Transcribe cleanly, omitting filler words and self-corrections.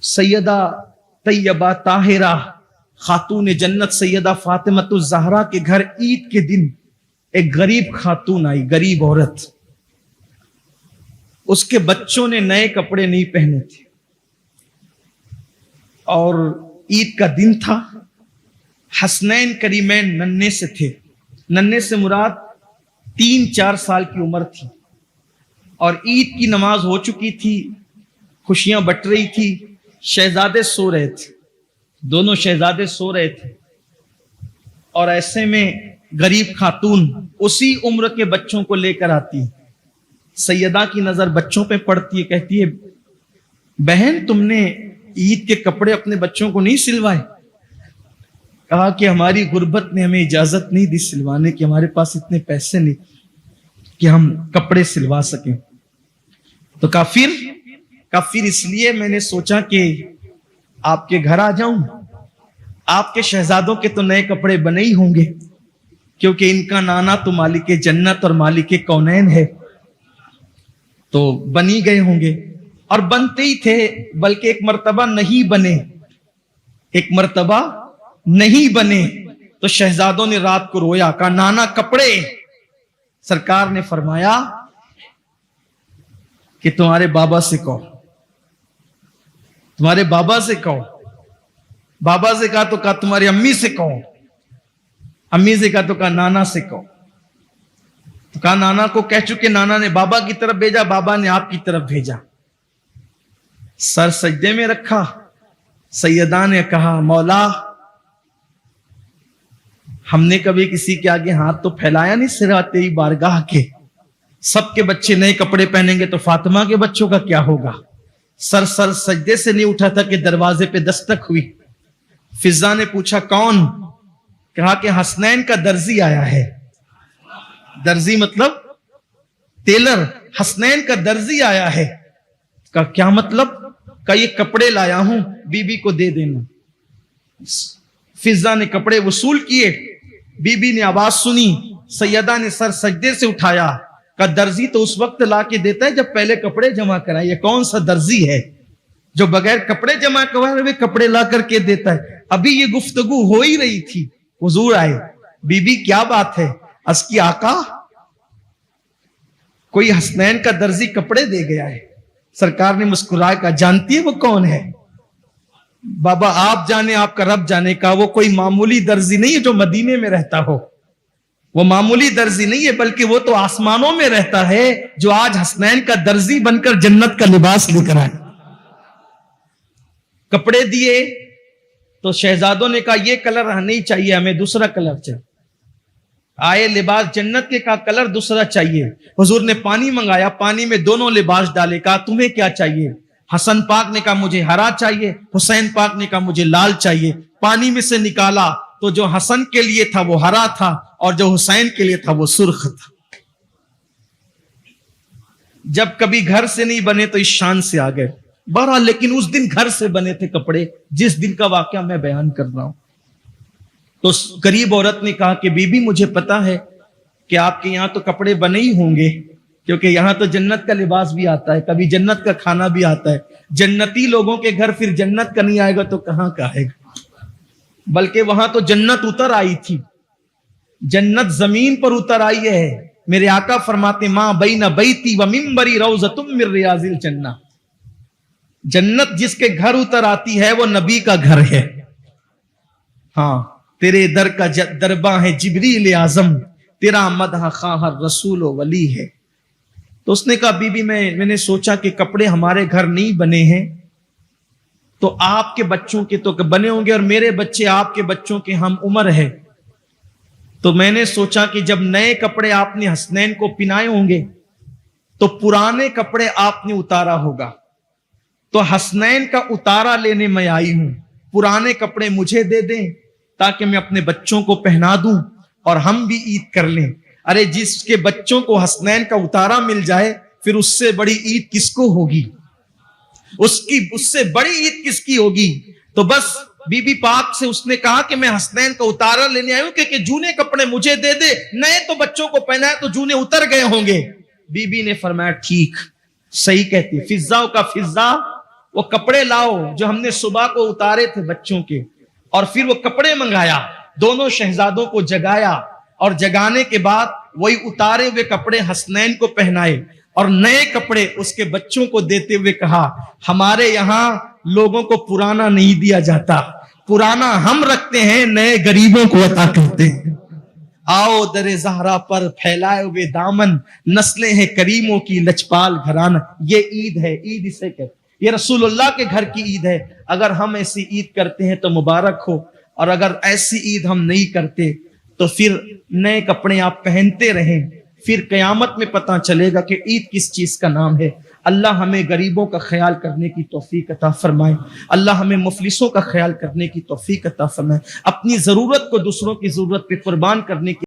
سیدہ طیبہ طاہرہ خاتون جنت سیدہ فاطمۃ الزہرا کے گھر عید کے دن ایک غریب خاتون آئی، غریب عورت. اس کے بچوں نے نئے کپڑے نہیں پہنے تھے اور عید کا دن تھا. حسنین کریمین ننھے سے تھے. ننھے سے مراد 3-4 سال کی عمر تھی اور عید کی نماز ہو چکی تھی، خوشیاں بٹ رہی تھی. شہزادے سو رہے تھے، دونوں شہزادے سو رہے تھے اور ایسے میں غریب خاتون اسی عمر کے بچوں کو لے کر آتی ہے. سیدہ کی نظر بچوں پہ پڑتی ہے، کہتی ہے بہن تم نے عید کے کپڑے اپنے بچوں کو نہیں سلوائے؟ کہا کہ ہماری غربت نے ہمیں اجازت نہیں دی سلوانے کی، ہمارے پاس اتنے پیسے نہیں کہ ہم کپڑے سلوا سکیں. تو کافر اس لیے میں نے سوچا کہ آپ کے گھر آ جاؤں. آپ کے شہزادوں کے تو نئے کپڑے بنے ہی ہوں گے کیونکہ ان کا نانا تو مالک جنت اور مالک کونین ہے، تو بنی گئے ہوں گے. اور بنتے ہی تھے، بلکہ ایک مرتبہ نہیں بنے تو شہزادوں نے رات کو رویا، کہا نانا کپڑے. سرکار نے فرمایا کہ تمہارے بابا سے کہو. بابا سے کہا تو کہا تمہاری امی سے کہو. امی سے کہا تو کہا نانا سے کہو. تو کہا نانا کو کہہ چکے، نانا نے بابا کی طرف بھیجا، بابا نے آپ کی طرف بھیجا. سر سجدے میں رکھا. سیدہ نے کہا مولا ہم نے کبھی کسی کے آگے ہاتھ تو پھیلایا نہیں سوائے تیری بارگاہ کے. سب کے بچے نئے کپڑے پہنیں گے تو فاطمہ کے بچوں کا کیا ہوگا؟ سر سجدے سے نہیں اٹھا تھا کہ دروازے پہ دستک ہوئی. فضا نے پوچھا کون؟ کہا کہ حسنین کا درزی آیا ہے. درزی مطلب ٹیلر. حسنین کا درزی آیا ہے. کہا کیا مطلب؟ کہا یہ کپڑے لایا ہوں، بی بی کو دے دینا. فضا نے کپڑے وصول کیے. بی بی نے آواز سنی، سیدہ نے سر سجدے سے اٹھایا. کہا درزی تو اس وقت لا کے دیتا ہے جب پہلے کپڑے جمع کرائے. یہ کون سا درزی ہے جو بغیر کپڑے جمع کروائے ہوئے کپڑے لا کر کے دیتا ہے؟ ابھی یہ گفتگو ہو ہی رہی تھی، حضور آئے. بی بی کیا بات ہے؟ اس کی آقا کوئی حسنین کا درزی کپڑے دے گیا ہے. سرکار نے مسکرائے کہا جانتی ہے وہ کون ہے؟ بابا آپ جانے، آپ کا رب جانے. کا وہ کوئی معمولی درزی نہیں ہے جو مدینے میں رہتا ہو. وہ معمولی درزی نہیں ہے بلکہ وہ تو آسمانوں میں رہتا ہے جو آج حسنین کا درزی بن کر جنت کا لباس لے کر آئے. کپڑے دیے تو شہزادوں نے کہا یہ کلر نہیں چاہیے، ہمیں دوسرا کلر چاہیے. آئے لباس جنت کے، کا کلر دوسرا چاہیے. حضور نے پانی منگایا، پانی میں دونوں لباس ڈالے. کہا تمہیں کیا چاہیے؟ حسن پاک نے کہا مجھے ہرا چاہیے، حسین پاک نے کہا مجھے لال چاہیے. پانی میں سے نکالا تو جو حسن کے لیے تھا وہ ہرا تھا اور جو حسین کے لیے تھا وہ سرخ تھا. جب کبھی گھر سے نہیں بنے تو اس شان سے آ گئے. بہرحال لیکن اس دن گھر سے بنے تھے کپڑے، جس دن کا واقعہ میں بیان کر رہا ہوں. تو غریب عورت نے کہا کہ بی بی مجھے پتا ہے کہ آپ کے یہاں تو کپڑے بنے ہی ہوں گے کیونکہ یہاں تو جنت کا لباس بھی آتا ہے، کبھی جنت کا کھانا بھی آتا ہے. جنتی لوگوں کے گھر پھر جنت کا نہیں آئے گا تو کہاں کا آئے گا؟ بلکہ وہاں تو جنت اتر آئی تھی، جنت زمین پر اتر آئی ہے. میرے آقا فرماتے ماں بین بیتی و منبری روضۃ من ریاض الجنہ. جنت جس کے گھر اتر آتی ہے وہ نبی کا گھر ہے. ہاں تیرے در کا درباں ہے جبریل اعظم، تیرا مدح خواہ رسول و ولی ہے. تو اس نے کہا بی بی میں نے سوچا کہ کپڑے ہمارے گھر نہیں بنے ہیں تو آپ کے بچوں کے تو بنے ہوں گے اور میرے بچے آپ کے بچوں کے ہم عمر ہے. تو میں نے سوچا کہ جب نئے کپڑے آپ نے حسنین کو پہنائے ہوں گے تو پرانے کپڑے آپ نے اتارا ہوگا. تو حسنین کا اتارا لینے میں آئی ہوں، پرانے کپڑے مجھے دے دیں تاکہ میں اپنے بچوں کو پہنا دوں اور ہم بھی عید کر لیں. ارے جس کے بچوں کو حسنین کا اتارا مل جائے پھر اس سے بڑی عید کس کو ہوگی؟ اس سے بڑی عید کس کی ہوگی؟ تو بس بی بی پاک سے اس نے کہا کہ میں حسنین کا اتارا لینے آئی ہوں کہ جونے کپڑے مجھے دے دے، نئے تو بچوں کو پہنا ہے تو جونے اتر گئے ہوں گے. بی بی نے فرمایا ٹھیک، صحیح کہتی. فضا کا فضا وہ کپڑے لاؤ جو ہم نے صبح کو اتارے تھے بچوں کے، اور پھر وہ کپڑے منگایا، دونوں شہزادوں کو جگایا، اور جگانے کے بعد وہی اتارے ہوئے کپڑے حسنین کو پہنائے اور نئے کپڑے اس کے بچوں کو دیتے ہوئے کہا ہمارے یہاں لوگوں کو پرانا نہیں دیا جاتا، پرانا ہم رکھتے ہیں، نئے غریبوں کو عطا کرتے ہیں۔ آؤ در زہرا پر پھیلائے ہوئے دامن، نسلیں ہیں کریموں کی لجپال گھرانہ۔ یہ عید ہے، عید اسے کہتے، یہ رسول اللہ کے گھر کی عید ہے۔ اگر ہم ایسی عید کرتے ہیں تو مبارک ہو، اور اگر ایسی عید ہم نہیں کرتے تو پھر نئے کپڑے آپ پہنتے رہیں، پھر قیامت میں پتہ چلے گا کہ عید کس چیز کا نام ہے۔ اللہ ہمیں غریبوں کا خیال کرنے کی توفیق عطا فرمائے، اللہ ہمیں مفلسوں کا خیال کرنے کی توفیق عطا فرمائے، اپنی ضرورت کو دوسروں کی ضرورت پہ قربان کرنے کی